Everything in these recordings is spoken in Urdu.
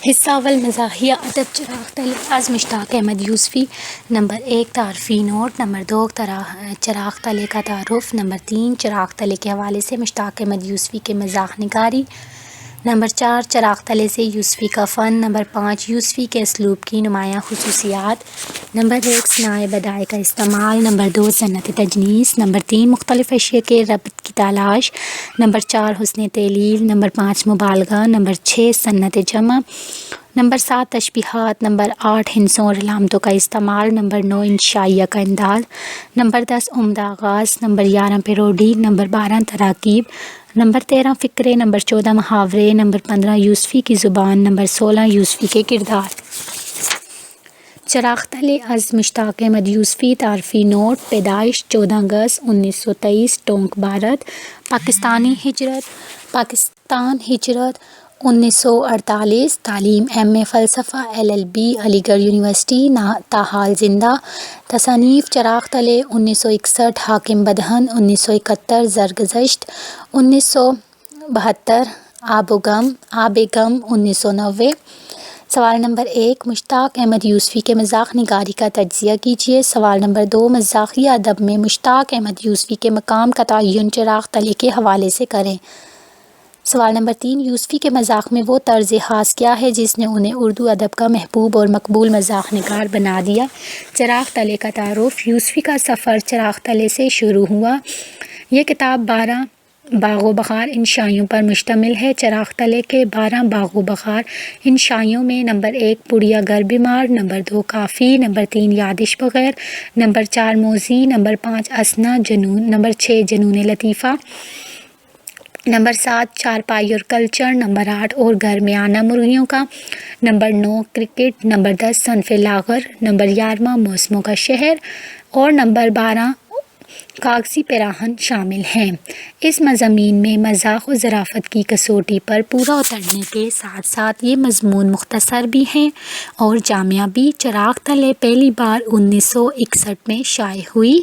حصہ اول مزاحیہ ادب چراغ تلے از مشتاق احمد یوسفی۔ نمبر 1 تعارفی نوٹ۔ نمبر 2 چراغ تلے کا تعارف۔ نمبر 3 چراغ تلے کے حوالے سے مشتاق احمد یوسفی کے مزاح نگاری۔ نمبر 4 چراغ تلے سے یوسفی کا فن۔ نمبر 5 یوسفی کے اسلوب کی نمایاں خصوصیات۔ نمبر 1 صناعِ بدائع کا استعمال۔ نمبر 2 صنعت تجنیس۔ نمبر 3 مختلف اشیاء کے ربط کی تلاش۔ نمبر 4 حسن تعلیل۔ نمبر 5 مبالغہ۔ نمبر 6 صنعت جمع۔ نمبر 7 تشبیہات۔ نمبر 8 ہندسوں اور علامتوں کا استعمال۔ نمبر 9 انشائیہ کا انداز۔ نمبر 10 عمدہ آغاز۔ Number 11 parody. نمبر 12 تراکیب۔ نمبر 13 فقرے۔ نمبر 14 محاورے۔ نمبر 15 یوسفی کی زبان۔ نمبر 16 یوسفی کے کردار۔ چراغ تلے از مشتاق احمد یوسفی۔ تعارفی نوٹ۔ پیدائش 14 اگست 1923 ٹونک بھارت۔ پاکستان ہجرت 1948۔ تعلیم ایم اے فلسفہ LLB علی گڑھ یونیورسٹی تاحال زندہ۔ تصانیف چراغ تلے 1961 حاکم بدہن 1971 زرگزشت 1972 آب غم 1990۔ سوال نمبر 1 مشتاق احمد یوسفی کے مزاح نگاری کا تجزیہ کیجیے۔ سوال نمبر 2 مزاحیہ ادب میں مشتاق احمد یوسفی کے مقام کا تعین چراغ تلے کے حوالے سے کریں۔ سوال نمبر 3 یوسفی کے مزاح میں وہ طرز خاص کیا ہے جس نے انہیں اردو ادب کا محبوب اور مقبول مزاح نگار بنا دیا۔ چراغ تلے کا تعارف۔ یوسفی کا سفر چراغ تلے سے شروع ہوا۔ یہ کتاب 12 باغ و بہار انشائیوں پر مشتمل ہے۔ چراغ تلے کے 12 باغ و بہار انشائیوں میں نمبر 1 پڑیا گر بیمار۔ نمبر 2 کافی۔ نمبر 3 یادش بغیر۔ نمبر 4 موذی۔ نمبر 5 اثنا جنون۔ نمبر 6 جنون لطیفہ۔ نمبر 7 چارپائی اور کلچر۔ نمبر 8 اور گھر میں آنا مرغیوں کا۔ Number 9 cricket. نمبر 10 صنف لاغر۔ نمبر 11 موسموں کا شہر اور نمبر 12 کاغذی پیراہن شامل ہیں۔ اس مضمین میں مزاح و ظرافت کی کسوٹی پر پورا اترنے کے ساتھ ساتھ یہ مضمون مختصر بھی ہیں اور جامع بھی۔ چراغ تلے پہلی بار 1961 میں شائع ہوئی۔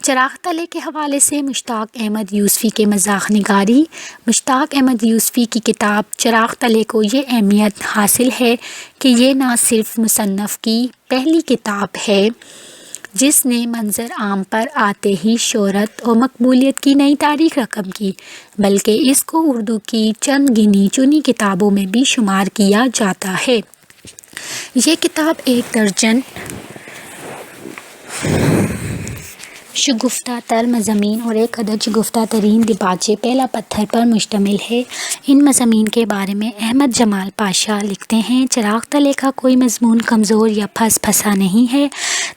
چراغ تلے کے حوالے سے مشتاق احمد یوسفی کے مزاح نگاری۔ مشتاق احمد یوسفی کی کتاب چراغ تلے کو یہ اہمیت حاصل ہے کہ یہ نہ صرف مصنف کی پہلی کتاب ہے جس نے منظر عام پر آتے ہی شہرت اور مقبولیت کی نئی تاریخ رقم کی، بلکہ اس کو اردو کی چند گنی چنی کتابوں میں بھی شمار کیا جاتا ہے۔ یہ کتاب ایک درجن شگفتہ تر مضامین اور ایک عدد شگفتہ ترین دیباچے پہلا پتھر پر مشتمل ہے۔ ان مضامین کے بارے میں احمد جمال پاشا لکھتے ہیں، چراغ تلے کا کوئی مضمون کمزور یا پھنسا نہیں ہے۔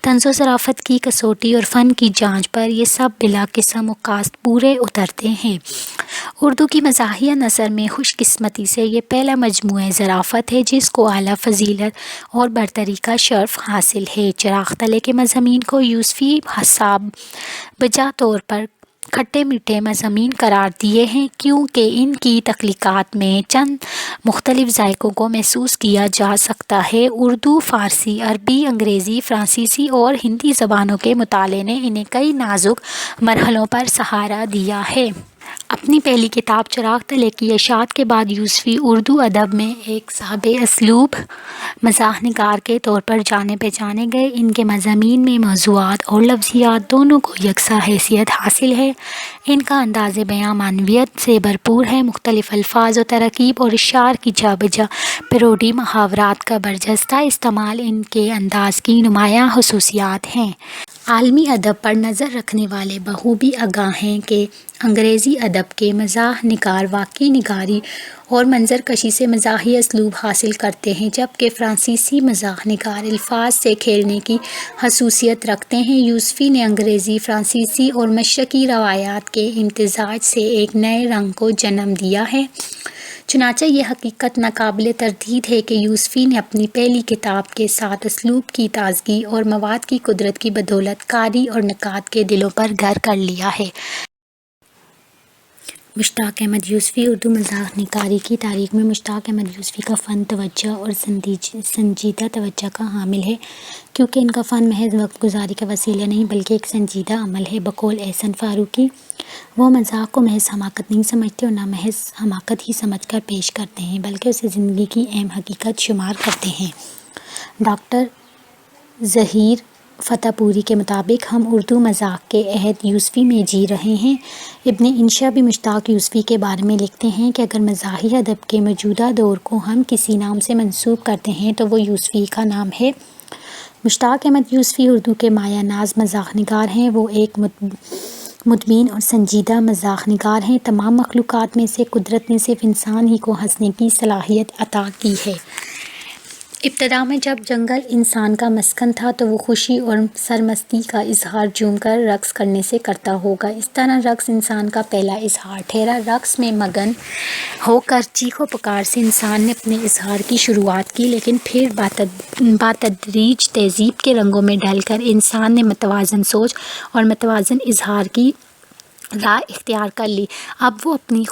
طنز و ظرافت کی کسوٹی اور فن کی جانچ پر یہ سب بلا قسم و کاست پورے اترتے ہیں۔ اردو کی مزاحیہ نثر میں خوش قسمتی سے یہ پہلا مجموعہ ظرافت ہے جس کو اعلیٰ فضیلت اور برتری کا شرف حاصل ہے۔ چراغ تلے کے مضامین کو یوسفی حساب بجا طور پر کھٹے میٹھے مضامین قرار دیے ہیں کیونکہ ان کی تخلیقات میں چند مختلف ذائقوں کو محسوس کیا جا سکتا ہے۔ اردو، فارسی، عربی، انگریزی، فرانسیسی اور ہندی زبانوں کے مطالعے نے انہیں کئی نازک مرحلوں پر سہارا دیا ہے۔ اپنی پہلی کتاب چراغ تلے کی اشاعت کے بعد یوسفی اردو ادب میں ایک صاحب اسلوب مزاح نگار کے طور پر جانے پہچانے گئے۔ ان کے مضامین میں موضوعات اور لفظیات دونوں کو یکساں حیثیت حاصل ہے۔ ان کا انداز بیاں معنویت سے بھرپور ہے۔ مختلف الفاظ و تراکیب اور اشعار کی جا بجا پیروڈی، محاورات کا برجستہ استعمال ان کے انداز کی نمایاں خصوصیات ہیں۔ عالمی ادب پر نظر رکھنے والے بخوبی آگاہ ہیں کہ انگریزی ادب کے مزاح نگار واقعہ نگاری اور منظر کشی سے مزاحی اسلوب حاصل کرتے ہیں، جبکہ فرانسیسی مزاح نگار الفاظ سے کھیلنے کی خصوصیت رکھتے ہیں۔ یوسفی نے انگریزی، فرانسیسی اور مشرقی روایات کے امتزاج سے ایک نئے رنگ کو جنم دیا ہے۔ چنانچہ یہ حقیقت ناقابل تردید ہے کہ یوسفی نے اپنی پہلی کتاب کے ساتھ اسلوب کی تازگی اور مواد کی قدرت کی بدولت قاری اور نقاد کے دلوں پر گھر کر لیا ہے۔ مشتاق احمد یوسفی اردو مزاح نگاری کی تاریخ میں مشتاق احمد یوسفی کا فن توجہ اور سنجیدہ توجہ کا حامل ہے، کیونکہ ان کا فن محض وقت گزاری کا وسیلہ نہیں بلکہ ایک سنجیدہ عمل ہے۔ بقول احسن فاروقی، وہ مزاح کو محض حماقت نہیں سمجھتے اور نہ محض حماقت ہی سمجھ کر پیش کرتے ہیں بلکہ اسے زندگی کی اہم حقیقت شمار کرتے ہیں۔ ڈاکٹر ظہیر فتح پوری کے مطابق ہم اردو مزاح کے عہد یوسفی میں جی رہے ہیں۔ ابن انشا بھی مشتاق یوسفی کے بارے میں لکھتے ہیں کہ اگر مزاحی ادب کے موجودہ دور کو ہم کسی نام سے منسوب کرتے ہیں تو وہ یوسفی کا نام ہے۔ مشتاق احمد یوسفی اردو کے مایہ ناز مزاح نگار ہیں۔ وہ ایک متبین اور سنجیدہ مزاح نگار ہیں۔ تمام مخلوقات میں سے قدرت نے صرف انسان ہی کو ہنسنے کی صلاحیت عطا کی ہے۔ ابتدا میں جب جنگل انسان کا مسکن تھا تو وہ خوشی اور سرمستی کا اظہار جھوم کر رقص کرنے سے کرتا ہوگا۔ اس طرح رقص انسان کا پہلا اظہار ٹھہرا۔ رقص میں مگن ہو کر چیخ و پکار سے انسان نے اپنے اظہار کی شروعات کی، لیکن پھر بتدریج تہذیب کے رنگوں میں ڈھل کر انسان نے متوازن سوچ اور متوازن اظہار کی راہ اختیار کر لی۔ اب وہ اپنی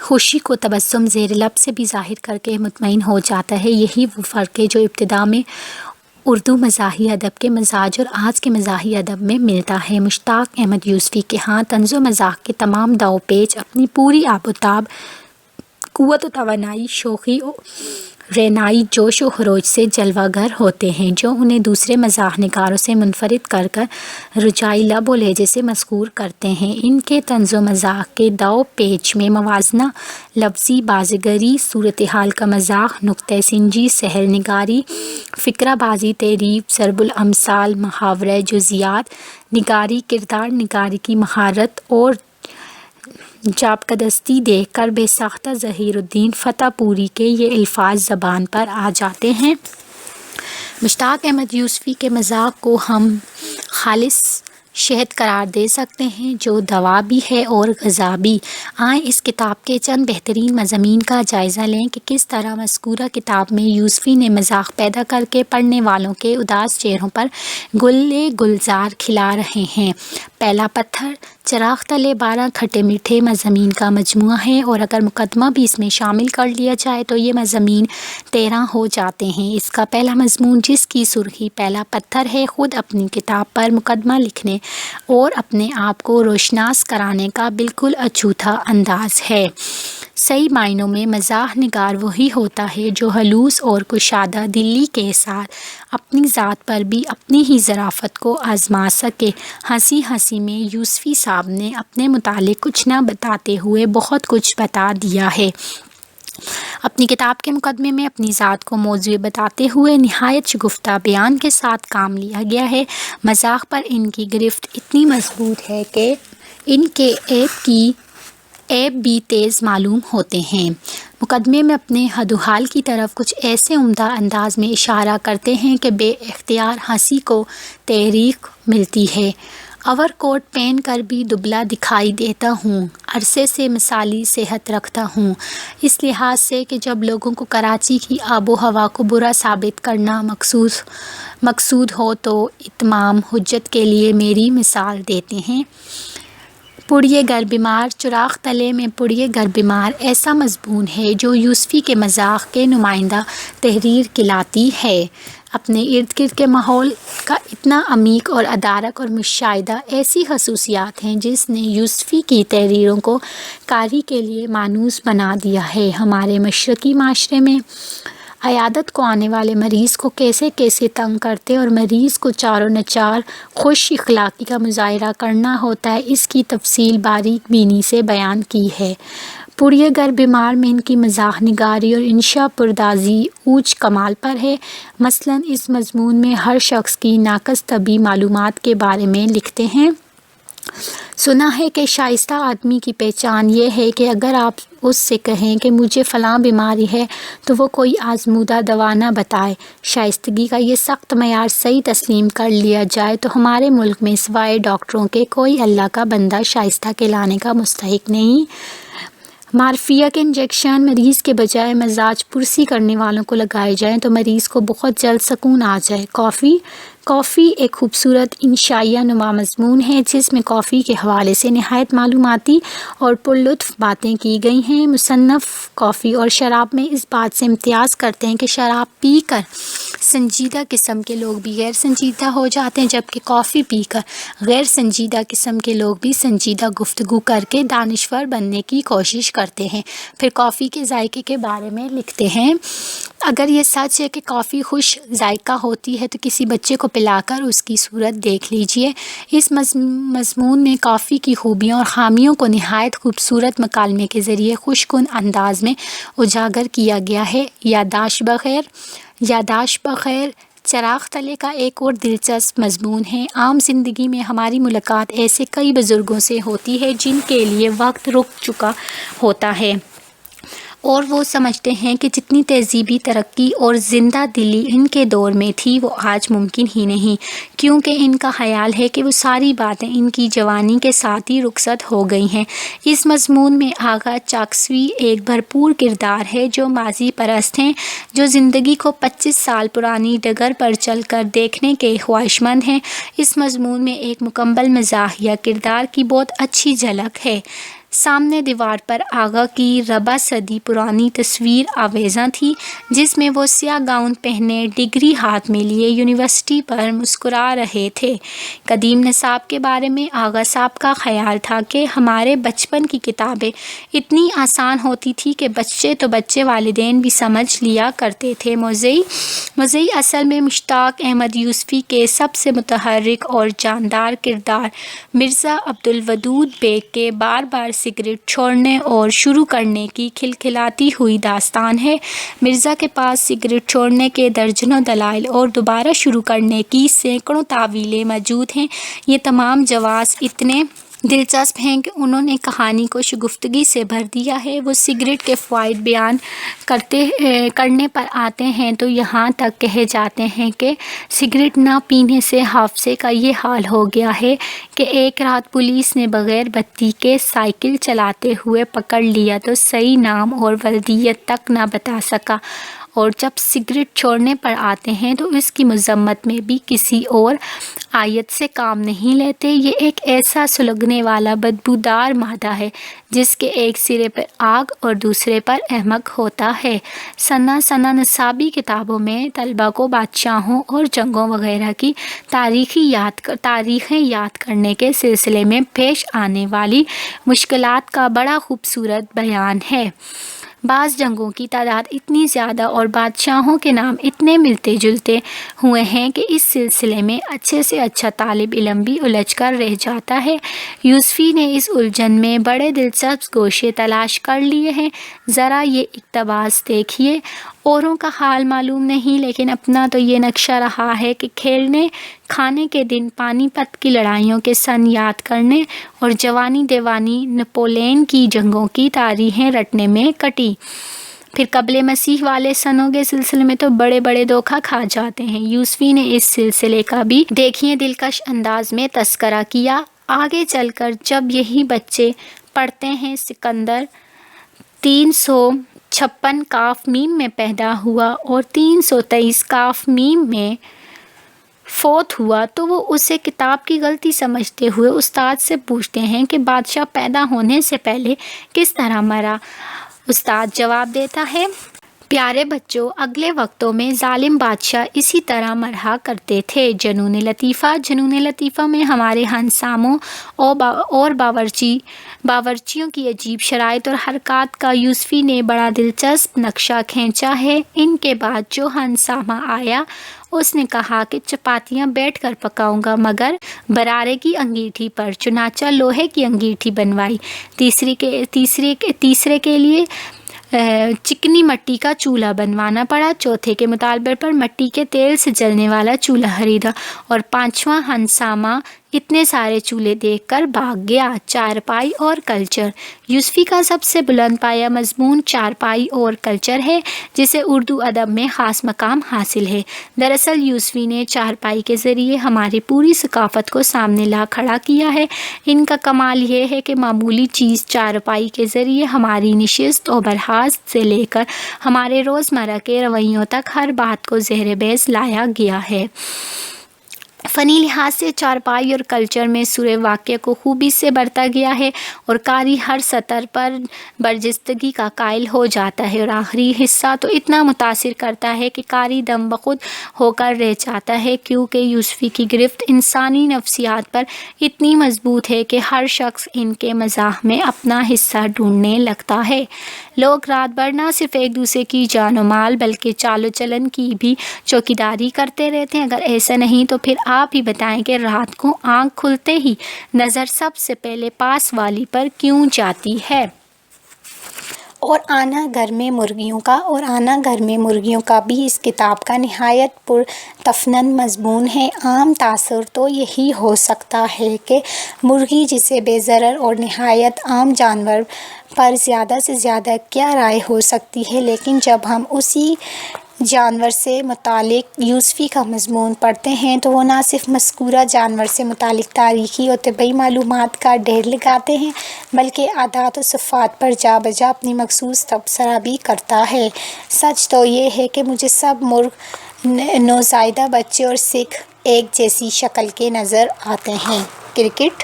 خوشی کو تبسم زیر لب سے بھی ظاہر کر کے مطمئن ہو جاتا ہے۔ یہی وہ فرق ہے جو ابتدا میں اردو مزاحی ادب کے مزاج اور آج کے مزاحی ادب میں ملتا ہے۔ مشتاق احمد یوسفی کے ہاں طنز و مزاح کے تمام داؤ پیچ اپنی پوری آب و تاب، قوت و توانائی، شوخی و رعنائی، جوش و خروش سے جلوہ گر ہوتے ہیں، جو انہیں دوسرے مزاح نگاروں سے منفرد کر رجائی لب و لہجے سے مسحور کرتے ہیں۔ ان کے طنز و مزاح کے داؤ پیچ میں موازنہ، لفظی بازیگری، صورتحال کا مزاح، نکتہ سنجی، سحر نگاری، فقرہ بازی، تحریف، ضرب الامثال، محاورہ، جزیات نگاری، کردار نگاری کی مہارت اور جابکدستی دیکھ کر بے ساختہ ظہیر الدین فتح پوری کے یہ الفاظ زبان پر آ جاتے ہیں۔ مشتاق احمد یوسفی کے مزاح کو ہم خالص شہد قرار دے سکتے ہیں، جو دوا بھی ہے اور غذا بھی۔ آئیں اس کتاب کے چند بہترین مضامین کا جائزہ لیں کہ کس طرح مذکورہ کتاب میں یوسفی نے مزاح پیدا کر کے پڑھنے والوں کے اداس چہروں پر گلزار کھلا رہے ہیں۔ پہلا پتھر چراغ تلے 12 کھٹے میٹھے مضامین کا مجموعہ ہے، اور اگر مقدمہ بھی اس میں شامل کر لیا جائے تو یہ مضامین 13 ہو جاتے ہیں۔ اس کا پہلا مضمون، جس کی سرخی پہلا پتھر ہے، خود اپنی کتاب پر مقدمہ لکھنے اور اپنے آپ کو روشناس کرانے کا بالکل اچھوتا انداز ہے۔ صحیح معنوں میں مزاح نگار وہی ہوتا ہے جو خلوص اور کشادہ دلی کے ساتھ اپنی ذات پر بھی اپنی ہی ظرافت کو آزما سکے۔ ہنسی ہنسی میں یوسفی صاحب نے اپنے متعلق کچھ نہ بتاتے ہوئے بہت کچھ بتا دیا ہے۔ اپنی کتاب کے مقدمے میں اپنی ذات کو موضوع بتاتے ہوئے نہایت شگفتہ بیان کے ساتھ کام لیا گیا ہے۔ مزاح پر ان کی گرفت اتنی مضبوط ہے کہ ان کے عیب بھی تیز معلوم ہوتے ہیں۔ مقدمے میں اپنے حد و حال کی طرف کچھ ایسے عمدہ انداز میں اشارہ کرتے ہیں کہ بے اختیار ہنسی کو تحریک ملتی ہے۔ اوور کوٹ پہن کر بھی دبلا دکھائی دیتا ہوں، عرصے سے مثالی صحت رکھتا ہوں، اس لحاظ سے کہ جب لوگوں کو کراچی کی آب و ہوا کو برا ثابت کرنا مقصود ہو تو اتمام حجت کے لیے میری مثال دیتے ہیں۔ پڑیے گر بیمار، چراغ تلے میں پڑیے گر بیمار ایسا مضمون ہے جو یوسفی کے مزاح کے نمائندہ تحریر کہلاتی ہے۔ اپنے ارد گرد کے ماحول کا اتنا عمیق اور ادراک اور مشاہدہ ایسی خصوصیات ہیں جس نے یوسفی کی تحریروں کو قاری کے لیے مانوس بنا دیا ہے۔ ہمارے مشرقی معاشرے میں عیادت کو آنے والے مریض کو کیسے تنگ کرتے اور مریض کو چاروں نچار خوش اخلاقی کا مظاہرہ کرنا ہوتا ہے، اس کی تفصیل باریک بینی سے بیان کی ہے۔ پڑیے گر بیمار میں ان کی مزاح نگاری اور انشا پردازی اوج کمال پر ہے۔ مثلاً اس مضمون میں ہر شخص کی ناقص طبی معلومات کے بارے میں لکھتے ہیں۔ سنا ہے کہ شائستہ آدمی کی پہچان یہ ہے کہ اگر آپ اس سے کہیں کہ مجھے فلاں بیماری ہے تو وہ کوئی آزمودہ دوا نہ بتائے۔ شائستگی کا یہ سخت معیار صحیح تسلیم کر لیا جائے تو ہمارے ملک میں سوائے ڈاکٹروں کے کوئی اللہ کا بندہ شائستہ کہلانے کا مستحق نہیں۔ مارفیا کے انجیکشن مریض کے بجائے مزاج پرسی کرنے والوں کو لگائے جائیں تو مریض کو بہت جلد سکون آ جائے۔ کافی ایک خوبصورت انشائیہ نما مضمون ہے جس میں کافی کے حوالے سے نہایت معلوماتی اور پرلطف باتیں کی گئی ہیں۔ مصنف کافی اور شراب میں اس بات سے امتیاز کرتے ہیں کہ شراب پی کر سنجیدہ قسم کے لوگ بھی غیر سنجیدہ ہو جاتے ہیں، جبکہ کافی پی کر غیر سنجیدہ قسم کے لوگ بھی سنجیدہ گفتگو کر کے دانشور بننے کی کوشش کرتے ہیں۔ پھر کافی کے ذائقے کے بارے میں لکھتے ہیں، اگر یہ سچ ہے کہ کافی خوش ذائقہ ہوتی ہے تو کسی بچے کو پلا کر اس کی صورت دیکھ لیجئے۔ اس مضمون میں کافی کی خوبیوں اور خامیوں کو نہایت خوبصورت مکالمے کے ذریعے خوش کن انداز میں اجاگر کیا گیا ہے۔ یادداشت بخیر چراغ تلے کا ایک اور دلچسپ مضمون ہے۔ عام زندگی میں ہماری ملاقات ایسے کئی بزرگوں سے ہوتی ہے جن کے لیے وقت رک چکا ہوتا ہے اور وہ سمجھتے ہیں کہ جتنی تہذیبی ترقی اور زندہ دلی ان کے دور میں تھی وہ آج ممکن ہی نہیں، کیونکہ ان کا خیال ہے کہ وہ ساری باتیں ان کی جوانی کے ساتھ ہی رخصت ہو گئی ہیں۔ اس مضمون میں آغا چاکسوی ایک بھرپور کردار ہے جو ماضی پرست ہیں، جو زندگی کو 25 سال پرانی ڈگر پر چل کر دیکھنے کے خواہشمند ہیں۔ اس مضمون میں ایک مکمل مزاحیہ کردار کی بہت اچھی جھلک ہے۔ سامنے دیوار پر آغا کی ربع صدی پرانی تصویر آویزاں تھی جس میں وہ سیاہ گاؤن پہنے ڈگری ہاتھ میں لیے یونیورسٹی پر مسکرا رہے تھے۔ قدیم نصاب کے بارے میں آغا صاحب کا خیال تھا کہ ہمارے بچپن کی کتابیں اتنی آسان ہوتی تھی کہ بچے والدین بھی سمجھ لیا کرتے تھے۔ موضوع اصل میں مشتاق احمد یوسفی کے سب سے متحرک اور جاندار کردار مرزا عبدالودود بیگ کے بار بار سگریٹ چھوڑنے اور شروع کرنے کی کھلکھلاتی ہوئی داستان ہے۔ مرزا کے پاس سگریٹ چھوڑنے کے درجنوں دلائل اور دوبارہ شروع کرنے کی سینکڑوں تعویلیں موجود ہیں۔ یہ تمام جواز اتنے دلچسپ ہیں کہ انہوں نے کہانی کو شگفتگی سے بھر دیا ہے۔ وہ سگریٹ کے فوائد بیان کرنے پر آتے ہیں تو یہاں تک کہے جاتے ہیں کہ سگریٹ نہ پینے سے حافظے کا یہ حال ہو گیا ہے کہ ایک رات پولیس نے بغیر بتی کے سائیکل چلاتے ہوئے پکڑ لیا تو صحیح نام اور ولدیت تک نہ بتا سکا، اور جب سگریٹ چھوڑنے پر آتے ہیں تو اس کی مذمت میں بھی کسی اور آیت سے کام نہیں لیتے۔ یہ ایک ایسا سلگنے والا بدبودار مادہ ہے جس کے ایک سرے پر آگ اور دوسرے پر احمق ہوتا ہے۔ سنہ نصابی کتابوں میں طلبہ کو بادشاہوں اور جنگوں وغیرہ کی تاریخیں یاد کرنے کے سلسلے میں پیش آنے والی مشکلات کا بڑا خوبصورت بیان ہے۔ بعض جنگوں کی تعداد اتنی زیادہ اور بادشاہوں کے نام اتنے ملتے جلتے ہوئے ہیں کہ اس سلسلے میں اچھے سے اچھا طالب علم بھی الجھ کر رہ جاتا ہے۔ یوسفی نے اس الجھن میں بڑے دلچسپ گوشے تلاش کر لیے ہیں۔ ذرا یہ اقتباس دیکھیے، اوروں کا حال معلوم نہیں لیکن اپنا تو یہ نقشہ رہا ہے کہ کھیلنے کھانے کے دن پانی پت کی لڑائیوں کے سن یاد کرنے اور جوانی دیوانی نپولین کی جنگوں کی تاریخیں رٹنے میں کٹی۔ پھر قبل مسیح والے سنوں کے سلسلے میں تو بڑے بڑے دھوکہ کھا جاتے ہیں۔ یوسفی نے اس سلسلے کا بھی دیکھیے دلکش انداز میں تذکرہ کیا۔ آگے چل کر جب یہی بچے پڑھتے ہیں سکندر 356 کاف میم میں پیدا ہوا اور 323 کاف میم میں فوت ہوا تو وہ اسے کتاب کی غلطی سمجھتے ہوئے استاد سے پوچھتے ہیں کہ بادشاہ پیدا ہونے سے پہلے کس طرح مرا؟ استاد جواب دیتا ہے، پیارے بچوں، اگلے وقتوں میں ظالم بادشاہ اسی طرح مرا کرتے تھے۔ جنون لطیفہ میں ہمارے ہنساموں اور باورچیوں کی عجیب شرائط اور حرکات کا یوسفی نے بڑا دلچسپ نقشہ کھینچا ہے۔ ان کے بعد جو ہنسامہ آیا اس نے کہا کہ چپاتیاں بیٹھ کر پکاؤں گا مگر برارے کی انگیٹھی پر، چنانچہ لوہے کی انگیٹھی بنوائی۔ تیسرے کے لیے چکنی مٹی کا چولہا بنوانا پڑا، چوتھے کے مطالبے پر مٹی کے تیل سے جلنے والا چولہا خریدا، اور پانچواں ہنسامہ اتنے سارے چولہے دیکھ کر بھاگ گیا۔ چارپائی اور کلچر۔ یوسفی کا سب سے بلند پایہ مضمون چارپائی اور کلچر ہے، جسے اردو ادب میں خاص مقام حاصل ہے۔ دراصل یوسفی نے چارپائی کے ذریعے ہماری پوری ثقافت کو سامنے لا کھڑا کیا ہے۔ ان کا کمال یہ ہے کہ معمولی چیز چارپائی کے ذریعے ہماری نشست و برخاست سے لے کر ہمارے روزمرہ کے رویوں تک ہر بات کو زیر بحث لایا گیا ہے۔ فنی لحاظ سے چارپائی اور کلچر میں سورہ واقعہ کو خوبی سے برتا گیا ہے اور قاری ہر سطر پر برجستگی کا قائل ہو جاتا ہے، اور آخری حصہ تو اتنا متاثر کرتا ہے کہ قاری دم بخود ہو کر رہ جاتا ہے، کیونکہ یوسفی کی گرفت انسانی نفسیات پر اتنی مضبوط ہے کہ ہر شخص ان کے مزاح میں اپنا حصہ ڈھونڈنے لگتا ہے۔ لوگ رات بھر نہ صرف ایک دوسرے کی جان و مال بلکہ چال و چلن کی بھی چوکیداری کرتے رہتے ہیں۔ اگر ایسا نہیں تو پھر آپ ہی بتائیں کہ رات کو آنکھ کھلتے ہی نظر سب سے پہلے پاس والی پر کیوں جاتی ہے؟ اور آنا گھر میں مرغیوں کا بھی اس کتاب کا نہایت پرتفنن مضمون ہے۔ عام تاثر تو یہی ہو سکتا ہے کہ مرغی جیسے بے ضرر اور نہایت عام جانور پر زیادہ سے زیادہ کیا رائے ہو سکتی ہے، لیکن جب ہم اسی جانور سے متعلق یوسفی کا مضمون پڑھتے ہیں تو وہ نہ صرف مذکورہ جانور سے متعلق تاریخی اور طبی معلومات کا ڈھیر لگاتے ہیں بلکہ عادات و صفات پر جا بجا اپنی مخصوص تبصرہ بھی کرتا ہے۔ سچ تو یہ ہے کہ مجھے سب مرغ، نوزائیدہ بچے اور سکھ ایک جیسی شکل کے نظر آتے ہیں۔ کرکٹ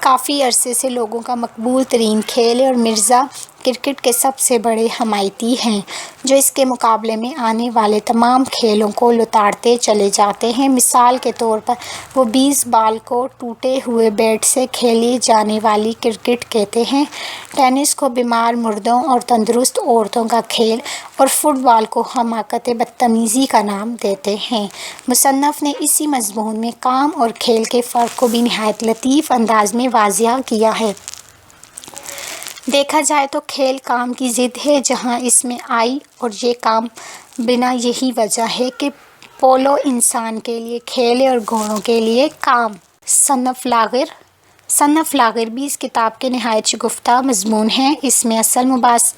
کافی عرصے سے لوگوں کا مقبول ترین کھیل ہے اور مرزا کرکٹ کے سب سے بڑے حمایتی ہیں، جو اس کے مقابلے میں آنے والے تمام کھیلوں کو لتاڑتے چلے جاتے ہیں۔ مثال کے طور پر وہ بیس بال کو ٹوٹے ہوئے بیٹ سے کھیلی جانے والی کرکٹ کہتے ہیں، ٹینس کو بیمار مردوں اور تندرست عورتوں کا کھیل اور فٹ بال کو حماقت بدتمیزی کا نام دیتے ہیں۔ مصنف نے اسی مضمون میں کام اور کھیل کے فرق کو بھی نہایت لطیف انداز میں واضح کیا ہے۔ دیکھا جائے تو کھیل کام کی ضد ہے، جہاں اس میں آئی اور یہ کام بنا۔ یہی وجہ ہے کہ پولو انسان کے لیے کھیل ہے اور گھوڑوں کے لیے کام۔ صنف لاغر بھی اس کتاب کے نہایت شگفتہ مضمون ہے۔ اس میں اصل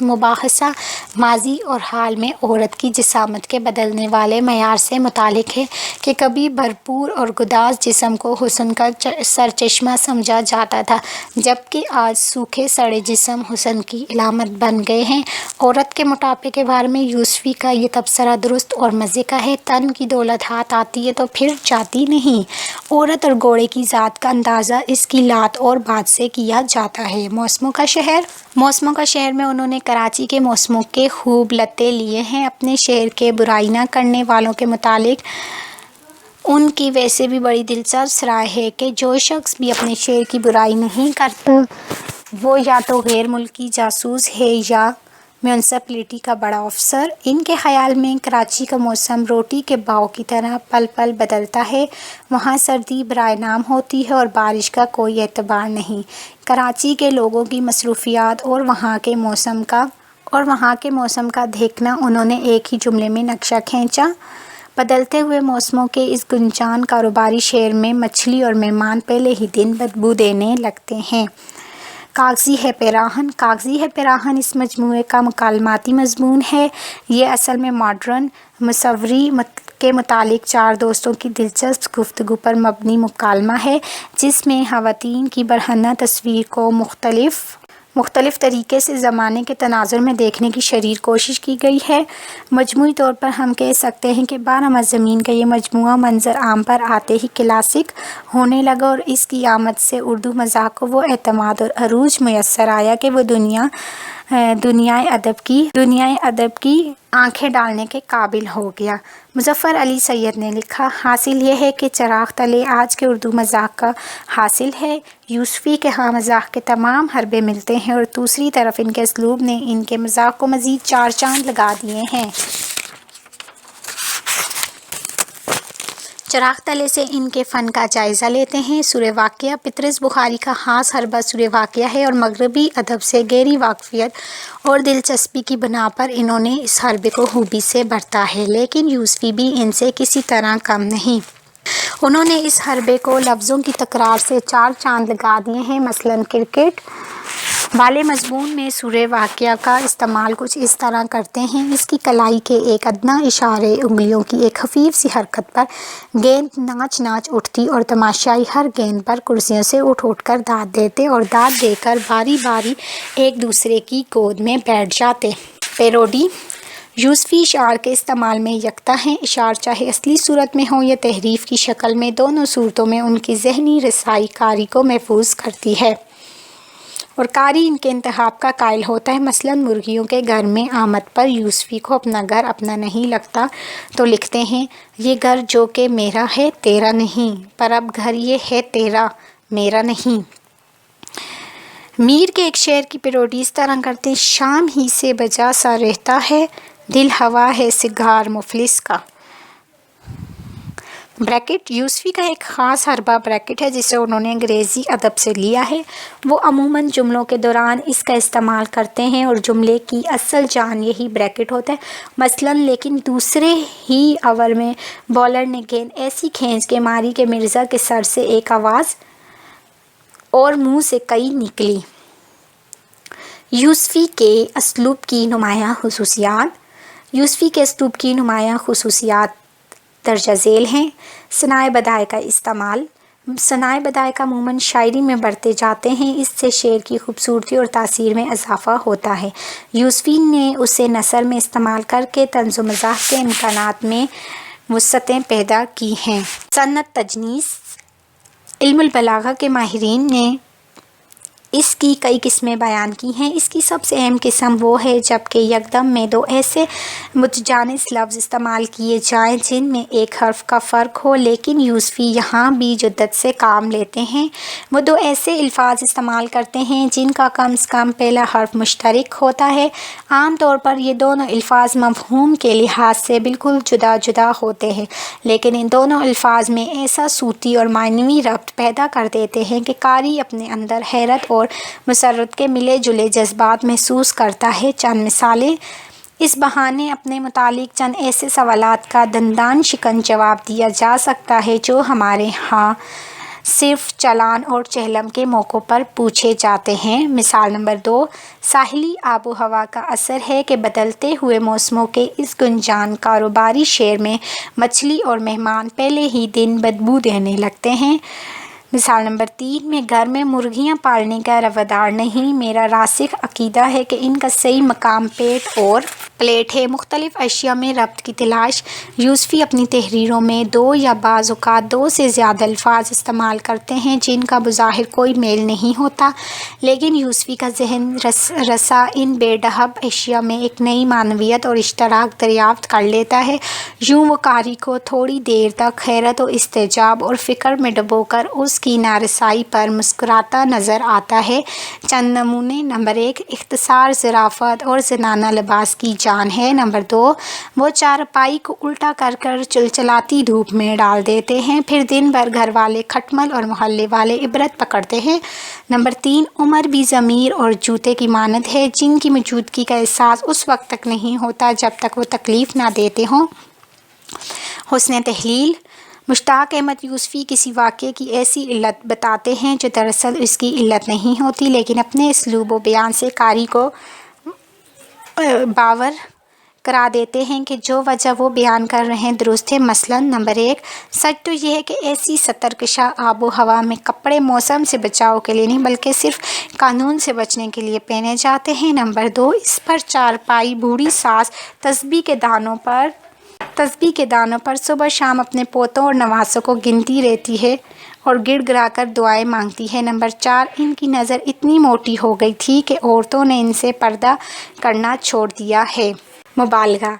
مباحثہ ماضی اور حال میں عورت کی جسامت کے بدلنے والے معیار سے متعلق ہے کہ کبھی بھرپور اور گداز جسم کو حسن کا سرچشمہ سمجھا جاتا تھا، جبکہ آج سوکھے سڑے جسم حسن کی علامت بن گئے ہیں۔ عورت کے موٹاپے کے بارے میں یوسفی کا یہ تبصرہ درست اور مزے کا ہے۔ تن کی دولت ہاتھ آتی ہے تو پھر جاتی نہیں۔ عورت اور گھوڑے کی ذات کا اندازہ اس کی لات اور بات سے کیا جاتا ہے۔ موسموں کا شہر میں انہوں نے کراچی کے موسموں کے خوب لطے لیے ہیں۔ اپنے شہر کے برائی نہ کرنے والوں کے متعلق ان کی ویسے بھی بڑی دلچسپ رائے ہے کہ جو شخص بھی اپنے شہر کی برائی نہیں کرتا وہ یا تو غیر ملکی جاسوس ہے یا میونسپلٹی کا بڑا افسر۔ ان کے خیال میں کراچی کا موسم روٹی کے باؤ کی طرح پل پل بدلتا ہے۔ وہاں سردی برائے نام ہوتی ہے اور بارش کا کوئی اعتبار نہیں۔ کراچی کے لوگوں کی مصروفیات اور وہاں کے موسم کا دیکھنا انہوں نے ایک ہی جملے میں نقشہ کھینچا۔ بدلتے ہوئے موسموں کے اس گنجان کاروباری شہر میں مچھلی اور مہمان پہلے ہی دن بدبو دینے لگتے ہیں۔ کاغذی ہے پیراہن اس مجموعے کا مکالماتی مضمون ہے۔ یہ اصل میں ماڈرن مصوری کے متعلق چار دوستوں کی دلچسپ گفتگو پر مبنی مکالمہ ہے، جس میں خواتین کی برہنہ تصویر کو مختلف طریقے سے زمانے کے تناظر میں دیکھنے کی شریر کوشش کی گئی ہے۔ مجموعی طور پر ہم کہہ سکتے ہیں کہ 12 مضامین کا یہ مجموعہ منظر عام پر آتے ہی کلاسک ہونے لگا، اور اس کی آمد سے اردو مزاح کو وہ اعتماد اور عروج میسر آیا کہ وہ دنیائے ادب کی آنکھیں ڈالنے کے قابل ہو گیا۔ مظفر علی سید نے لکھا، حاصل یہ ہے کہ چراغ تلے آج کے اردو مزاح کا حاصل ہے۔ یوسفی کے ہاں مزاح کے تمام حربے ملتے ہیں اور دوسری طرف ان کے اسلوب نے ان کے مزاح کو مزید چار چاند لگا دیے ہیں۔ چراغ تلے سے ان کے فن کا جائزہ لیتے ہیں۔ سورہ واقعہ پطرس بخاری کا خاص حربہ سورہ واقعہ ہے اور مغربی ادب سے گہری واقفیت اور دلچسپی کی بنا پر انہوں نے اس حربے کو خوبی سے برتا ہے، لیکن یوسفی بھی ان سے کسی طرح کم نہیں۔ انہوں نے اس حربے کو لفظوں کی تکرار سے 4 چاند لگا دیے ہیں۔ مثلاً کرکٹ والے مضمون میں سورہ واقعہ کا استعمال کچھ اس طرح کرتے ہیں: اس کی کلائی کے ایک ادنیٰ اشارے، انگلیوں کی ایک خفیف سی حرکت پر گیند ناچ ناچ اٹھتی اور تماشائی ہر گیند پر کرسیوں سے اٹھ اٹھ کر داد دیتے اور داد دے کر باری باری ایک دوسرے کی گود میں بیٹھ جاتے۔ پیروڈی یوسفی اشعار کے استعمال میں یکتا ہیں۔ اشعار چاہے اصلی صورت میں ہوں یا تحریف کی شکل میں، دونوں صورتوں میں ان کی ذہنی رسائی قاری کو محفوظ کرتی ہے اور قاری ان کے انتخاب کا قائل ہوتا ہے۔ مثلاً مرغیوں کے گھر میں آمد پر یوسفی کو اپنا گھر اپنا نہیں لگتا تو لکھتے ہیں: یہ گھر جو کہ میرا ہے تیرا نہیں، پر اب گھر یہ ہے تیرا میرا نہیں۔ میر کے ایک شعر کی پیروڈی اس طرح کرتے ہیں: شام ہی سے بجا سا رہتا ہے، دل ہوا ہے سگار مفلس کا۔ بریکٹ یوسفی کا ایک خاص حربہ بریکٹ ہے جسے انہوں نے انگریزی ادب سے لیا ہے۔ وہ عموماً جملوں کے دوران اس کا استعمال کرتے ہیں اور جملے کی اصل جان یہی بریکٹ ہوتا ہے۔ مثلاً: لیکن دوسرے ہی اوور میں بالر نے گیند ایسی کھینچ کے ماری کہ مرزا کے سر سے ایک آواز اور منہ سے کئی نکلی۔ یوسفی کے اسلوب کی نمایاں خصوصیات یوسفی کے اسلوب کی نمایاں خصوصیات درج ذیل ہیں۔ ثنائے بدائع کا استعمال ثنائے بدائع عموماً شاعری میں برتے جاتے ہیں۔ اس سے شعر کی خوبصورتی اور تاثیر میں اضافہ ہوتا ہے۔ یوسفی نے اسے نثر میں استعمال کر کے طنز و مزاح کے امکانات میں وسعتیں پیدا کی ہیں۔ صنعت تجنیس علم البلاغہ کے ماہرین نے اس کی کئی قسمیں بیان کی ہیں۔ اس کی سب سے اہم قسم وہ ہے جب کہ یکدم میں 2 ایسے متجانس لفظ استعمال کیے جائیں جن میں ایک حرف کا فرق ہو، لیکن یوسفی یہاں بھی جدت سے کام لیتے ہیں۔ وہ 2 ایسے الفاظ استعمال کرتے ہیں جن کا کم از کم پہلا حرف مشترک ہوتا ہے۔ عام طور پر یہ دونوں الفاظ مفہوم کے لحاظ سے بالکل جدا جدا ہوتے ہیں، لیکن ان دونوں الفاظ میں ایسا صوتی اور معنوی ربط پیدا کر دیتے ہیں کہ قاری اپنے اندر حیرت اور مسرت کے ملے جلے جذبات محسوس کرتا ہے۔ چند مثالیں: اس بہانے اپنے متعلق چند ایسے سوالات کا دندان شکن جواب دیا جا سکتا ہے جو ہمارے ہاں صرف چالان اور چہلم کے موقعوں پر پوچھے جاتے ہیں۔ مثال نمبر 2: ساحلی آب و ہوا کا اثر ہے کہ بدلتے ہوئے موسموں کے اس گنجان کاروباری شہر میں مچھلی اور مہمان پہلے ہی دن بدبو دینے لگتے ہیں۔ مثال نمبر 3: میں گھر میں مرغیاں پالنے کا روادار نہیں، میرا راسخ عقیدہ ہے کہ ان کا صحیح مقام پیٹ اور پلیٹ ہے۔ مختلف اشیاء میں ربط کی تلاش یوسفی اپنی تحریروں میں 2 یا بعض اوقات 2 سے زیادہ الفاظ استعمال کرتے ہیں جن کا بظاہر کوئی میل نہیں ہوتا، لیکن یوسفی کا ذہن رسا ان بے ڈھب اشیاء میں ایک نئی معنویت اور اشتراک دریافت کر لیتا ہے۔ یوں وہ قاری کو تھوڑی دیر تک حیرت و استعجاب اور فکر میں ڈبو کر اس کی نارسائی پر مسکراتا نظر آتا ہے۔ چند نمونے: نمبر 1: اختصار ظرافت اور زنانہ لباس کی جان ہے۔ نمبر 2: وہ چارپائی کو الٹا کر کر چلچلاتی دھوپ میں ڈال دیتے ہیں، پھر دن بھر گھر والے کھٹمل اور محلے والے عبرت پکڑتے ہیں۔ نمبر 3: عمر بھی ضمیر اور جوتے کی مانند ہے جن کی موجودگی کا احساس اس وقت تک نہیں ہوتا جب تک وہ تکلیف نہ دیتے ہوں۔ حسن تحلیل مشتاق احمد یوسفی کسی واقعے کی ایسی علت بتاتے ہیں جو دراصل اس کی علت نہیں ہوتی، لیکن اپنے اسلوب و بیان سے قاری کو باور کرا دیتے ہیں کہ جو وجہ وہ بیان کر رہے ہیں درست ہے۔ مثلاً: نمبر 1: سچ تو یہ ہے کہ ایسی سترکشا آب و ہوا میں کپڑے موسم سے بچاؤ کے لیے نہیں بلکہ صرف قانون سے بچنے کے لیے پہنے جاتے ہیں۔ نمبر 2: اس پر چارپائی بوڑھی ساس تسبیح کے دانوں پر صبح شام اپنے پوتوں اور نواسوں کو گنتی رہتی ہے اور گڑ گڑا کر دعائیں مانگتی ہے۔ نمبر 4: ان کی نظر اتنی موٹی ہو گئی تھی کہ عورتوں نے ان سے پردہ کرنا چھوڑ دیا ہے۔ مبالغہ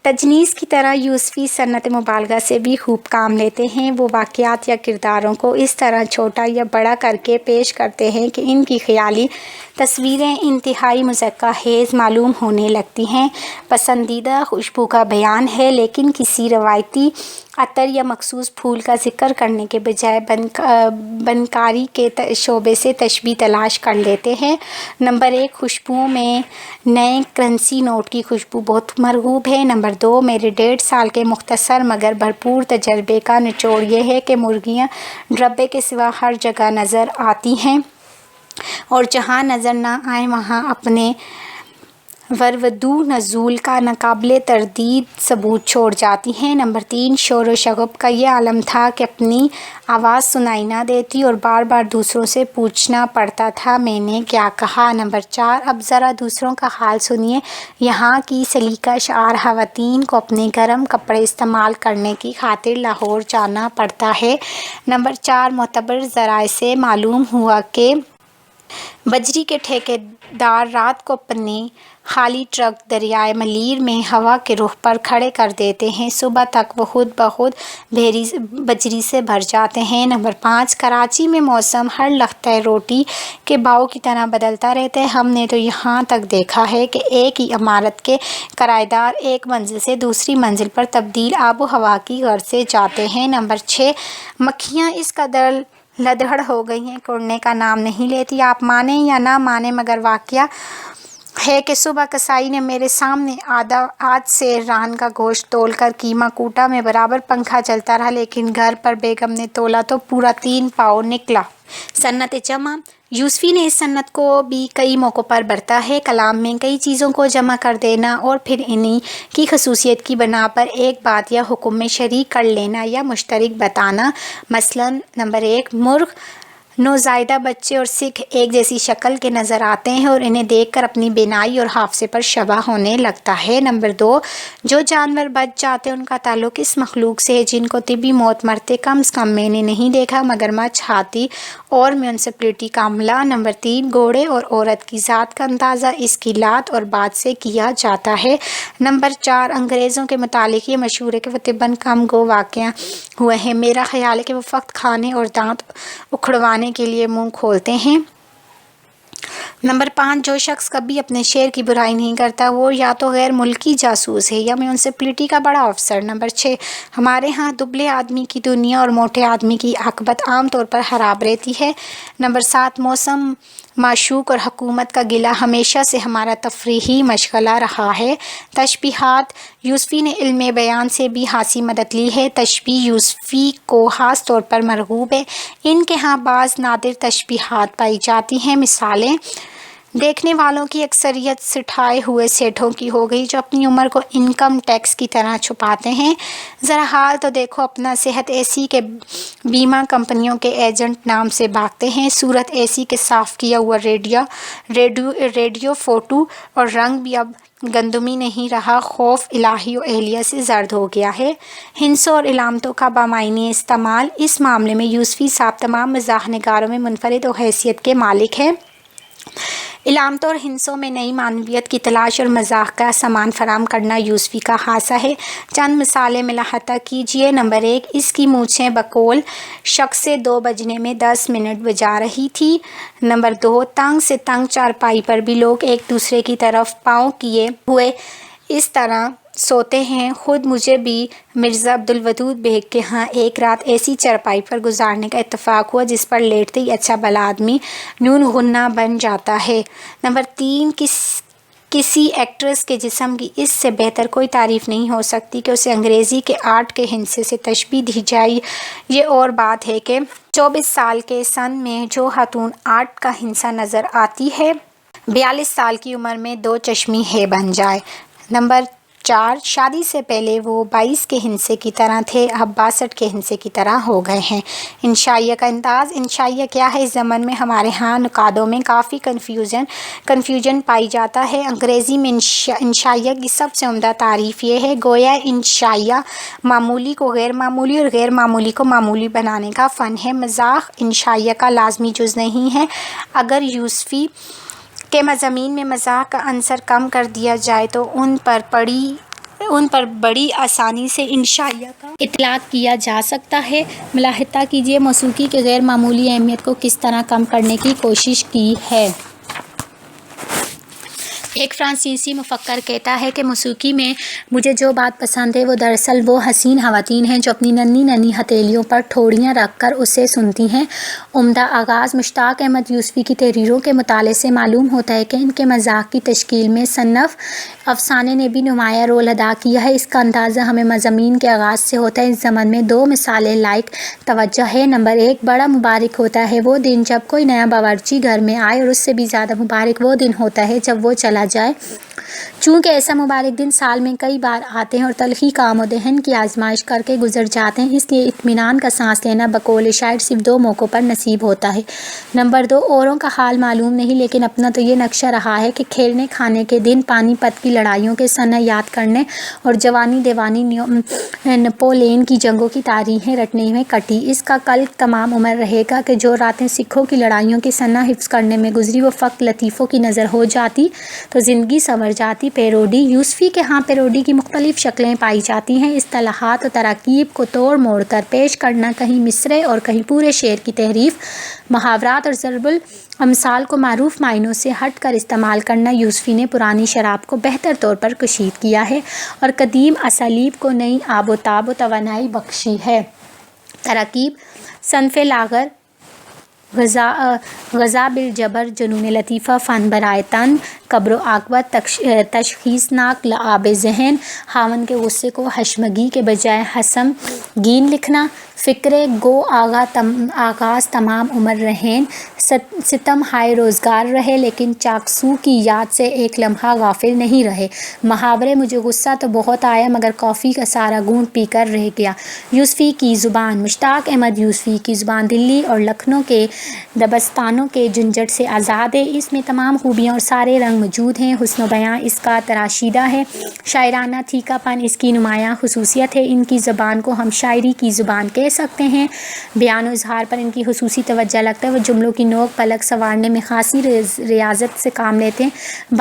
تجنیس کی طرح یوسفی صنعت مبالغہ سے بھی خوب کام لیتے ہیں۔ وہ واقعات یا کرداروں کو اس طرح چھوٹا یا بڑا کر کے پیش کرتے ہیں کہ ان کی خیالی تصویریں انتہائی مذاق خیز معلوم ہونے لگتی ہیں۔ پسندیدہ خوشبو کا بیان ہے، لیکن کسی روایتی عطر یا مخصوص پھول کا ذکر کرنے کے بجائے بنکاری کے شعبے سے تشبیہ تلاش کر لیتے ہیں۔ نمبر 1: خوشبوؤں میں نئے کرنسی نوٹ کی خوشبو بہت مرغوب ہے۔ نمبر نمبر 2 میرے 1.5 سال کے مختصر مگر بھرپور تجربے کا نچوڑ یہ ہے کہ مرغیاں ڈربے کے سوا ہر جگہ نظر آتی ہیں اور جہاں نظر نہ آئیں وہاں اپنے ورودو نزول کا ناقابل تردید ثبوت چھوڑ جاتی ہیں۔ نمبر 3 شور و شغب کا یہ عالم تھا کہ اپنی آواز سنائی نہ دیتی اور بار بار دوسروں سے پوچھنا پڑتا تھا میں نے کیا کہا۔ نمبر 4 اب ذرا دوسروں کا حال سنیے، یہاں کی سلیقہ شعار خواتین کو اپنے گرم کپڑے استعمال کرنے کی خاطر لاہور جانا پڑتا ہے۔ نمبر 4 معتبر ذرائع سے معلوم ہوا کہ بجری کے ٹھیکیدار رات کو اپنے خالی ٹرک دریائے ملیر میں ہوا کے رخ پر کھڑے کر دیتے ہیں، صبح تک وہ خود بخود بجری سے بھر جاتے ہیں۔ نمبر 5 کراچی میں موسم ہر لقطۂ روٹی کے بھاؤ کی طرح بدلتا رہتا ہے۔ ہم نے تو یہاں تک دیکھا ہے کہ ایک ہی عمارت کے کرایہ دار ایک منزل سے دوسری منزل پر تبدیل آب و ہوا کی غرض سے جاتے ہیں۔ نمبر 6 مکھیاں اس قدر لدڑ ہو گئی ہیں کہ اڑنے کا نام نہیں لیتی۔ آپ مانیں یا نہ مانیں مگر واقعہ ہے کہ صبح کسائی نے میرے سامنے آدھ سیر ران کا گوشت تول کر قیمہ کوٹا میں برابر پنکھا چلتا رہا، لیکن گھر پر بیگم نے تولا تو پورا 3 پاؤ نکلا۔ سنت جمع یوسفی نے اس سنت کو بھی کئی موقعوں پر برتا ہے، کلام میں کئی چیزوں کو جمع کر دینا اور پھر انہی کی خصوصیت کی بنا پر ایک بات یا حکم میں شریک کر لینا یا مشترک بتانا۔ مثلاً نمبر 1 مرغ نوزائیدہ بچے اور سکھ ایک جیسی شکل کے نظر آتے ہیں اور انہیں دیکھ کر اپنی بینائی اور حافظے پر شبہ ہونے لگتا ہے۔ نمبر 2 جو جانور بچ جاتے ہیں ان کا تعلق اس مخلوق سے ہے جن کو طبی موت مرتے کم از کم میں نے نہیں دیکھا، مگرمچھ، ہاتھی اور میونسپلٹی کا عملہ۔ نمبر 3 گھوڑے اور عورت کی ذات کا اندازہ اس کی لات اور بات سے کیا جاتا ہے۔ نمبر 4 انگریزوں کے متعلق یہ مشہور ہے کہ وہ طباً کم گو واقع ہوئے ہیں، میرا خیال ہے کہ وہ فقط کھانے اور دانت اکھڑوانے کے لیے منہ کھولتے ہیں۔ نمبر 5 جو شخص کبھی اپنے شہر کی برائی نہیں کرتا وہ یا تو غیر ملکی جاسوس ہے یا میونسپلٹی کا بڑا افسر۔ نمبر 6 ہمارے ہاں دبلے آدمی کی دنیا اور موٹے آدمی کی عاقبت عام طور پر خراب رہتی ہے۔ نمبر 7 موسم معشوق اور حکومت کا گلہ ہمیشہ سے ہمارا تفریحی مشغلہ رہا ہے۔ تشبیہات یوسفی نے علم بیان سے بھی خاصی مدد لی ہے۔ تشبیہ یوسفی کو خاص طور پر مرغوب ہے، ان کے ہاں بعض نادر تشبیہات پائی جاتی ہیں۔ مثالیں دیکھنے والوں کی اکثریت سٹھائے ہوئے سیٹھوں کی ہو گئی جو اپنی عمر کو انکم ٹیکس کی طرح چھپاتے ہیں۔ ذرا حال تو دیکھو اپنا، صحت ایسی کہ بیمہ کمپنیوں کے ایجنٹ نام سے بھاگتے ہیں، صورت ایسی کہ صاف کیا ہوا ریڈیو فوٹو اور رنگ بھی اب گندمی نہیں رہا، خوف الہی و اہلیہ سے زرد ہو گیا ہے۔ ہندسوں اور علامتوں کا بامعنی استعمال اس معاملے میں یوسفی صاحب تمام مزاح نگاروں میں منفرد و حیثیت کے مالک ہیں۔ علامتوں اور ہندسوں میں نئی معنویت کی تلاش اور مزاح کا سامان فراہم کرنا یوسفی کا خاصہ ہے۔ چند مثالیں ملاحظہ کیجیے۔ نمبر 1 اس کی مونچھیں بقول شخص سے 2 بجنے میں 10 منٹ بجا رہی تھی۔ نمبر 2 تنگ سے تنگ چارپائی پر بھی لوگ ایک دوسرے کی طرف پاؤں کیے ہوئے اس طرح سوتے ہیں۔ خود مجھے بھی مرزا عبدالودود بیگ کے ہاں ایک رات ایسی چارپائی پر گزارنے کا اتفاق ہوا جس پر لیٹتے ہی اچھا بھلا آدمی نون غنہ بن جاتا ہے۔ نمبر 3 کسی ایکٹریس کے جسم کی اس سے بہتر کوئی تعریف نہیں ہو سکتی کہ اسے انگریزی کے آرٹ کے ہندسے سے تشبیہ دی جائے۔ یہ اور بات ہے کہ 24 سال کے سن میں جو خاتون آرٹ کا ہندسہ نظر آتی ہے 42 سال کی عمر میں 2 چشمی ہے بن جائے۔ نمبر 4 شادی سے پہلے وہ 22 کے ہندسے کی طرح تھے، اب 62 کے ہندسے کی طرح ہو گئے ہیں۔ انشائیہ کا انداز انشائیہ کیا ہے؟ اس زمن میں ہمارے ہاں نقادوں میں کافی کنفیوژن پائی جاتا ہے۔ انگریزی میں انشائیہ کی سب سے عمدہ تعریف یہ ہے گویا انشائیہ معمولی کو غیر معمولی اور غیر معمولی کو معمولی بنانے کا فن ہے۔ مزاح انشائیہ کا لازمی جز نہیں ہے۔ اگر یوسفی کے مضامین میں مزاح کا عنصر کم کر دیا جائے تو ان پر بڑی آسانی سے انشائیہ کا اطلاق کیا جا سکتا ہے۔ ملاحظہ کیجیے موسیقی کی غیر معمولی اہمیت کو کس طرح کم کرنے کی کوشش کی ہے۔ ایک فرانسیسی مفکر کہتا ہے کہ موسیقی میں مجھے جو بات پسند ہے وہ دراصل وہ حسین خواتین ہیں جو اپنی ننھی ننھی ہتھیلیوں پر ٹھوڑیاں رکھ کر اسے سنتی ہیں۔ عمدہ آغاز مشتاق احمد یوسفی کی تحریروں کے مطالعے سے معلوم ہوتا ہے کہ ان کے مزاح کی تشکیل میں صنف افسانے نے بھی نمایاں رول ادا کیا ہے۔ اس کا اندازہ ہمیں مضامین کے آغاز سے ہوتا ہے۔ اس ضمن میں 2 مثالیں لائق توجہ ہے۔ نمبر 1، بڑا مبارک ہوتا ہے وہ دن جب کوئی نیا باورچی گھر میں آئے، اور اس سے بھی زیادہ مبارک وہ دن ہوتا ہے جب وہ چلا جائے۔ چونکہ ایسا مبارک دن سال میں کئی بار آتے ہیں اور تلخی کا آم و دہن کی آزمائش کر کے گزر جاتے ہیں، اس لیے اطمینان کا سانس لینا بقول شاعر صرف 2 موقعوں پر نصیب ہوتا ہے۔ نمبر 2، اوروں کا حال معلوم نہیں، لیکن اپنا تو یہ نقشہ رہا ہے کہ کھیلنے کھانے کے دن پانی پت کی لڑائیوں کے سنہ یاد کرنے اور جوانی دیوانی نپولین کی جنگوں کی تاریخیں رٹنے میں کٹی۔ اس کا کل تمام عمر رہے گا کہ جو راتیں سکھوں کی لڑائیوں کے سنہ حفظ کرنے میں گزری وہ فقط لطیفوں کی نظر ہو جاتی تو زندگی سنور جاتی۔ پیروڈی۔ یوسفی کے ہاں پیروڈی کی مختلف شکلیں پائی جاتی ہیں۔ اصطلاحات و تراکیب کو توڑ موڑ کر پیش کرنا، کہیں مصرعے اور کہیں پورے شعر کی تحریف، محاورات اور ضرب الامثال کو معروف معنوں سے ہٹ کر استعمال کرنا، یوسفی نے پرانی شراب کو بہتر طور پر کشید کیا ہے اور قدیم اسالیب کو نئی آب و تاب و توانائی بخشی ہے۔ تراکیب: صنف لاغر، غزا بالجبر، جنون لطیفہ، فن برائے تن، قبر و عاقبت، تشخیصناک لعاب ذہن، خاوند کے غصے کو حشمگی کے بجائے حسمگین لکھنا، فکرے گو آغاز تمام عمر رہین، ستم ہائے روزگار رہے لیکن چاکسو کی یاد سے ایک لمحہ غافل نہیں رہے، محاورے مجھے غصہ تو بہت آیا مگر کافی کا سارا گھونٹ پی کر رہ گیا۔ یوسفی کی زبان۔ مشتاق احمد یوسفی کی زبان دلی اور لکھنؤ کے دبستانوں کے جھنجھٹ سے آزاد ہے۔ اس میں تمام خوبیاں اور سارے رنگ موجود ہیں۔ حسن و بیاں اس کا تراشیدہ ہے، شاعرانہ تھیکا پن اس کی نمایاں خصوصیت ہے۔ ان کی زبان کو ہم شاعری کی زبان کہہ سکتے ہیں۔ بیان و اظہار پر ان کی خصوصی توجہ لگتا ہے، وہ جملوں کی نوک پلک سنوارنے میں خاصی ریاضت سے کام لیتے ہیں۔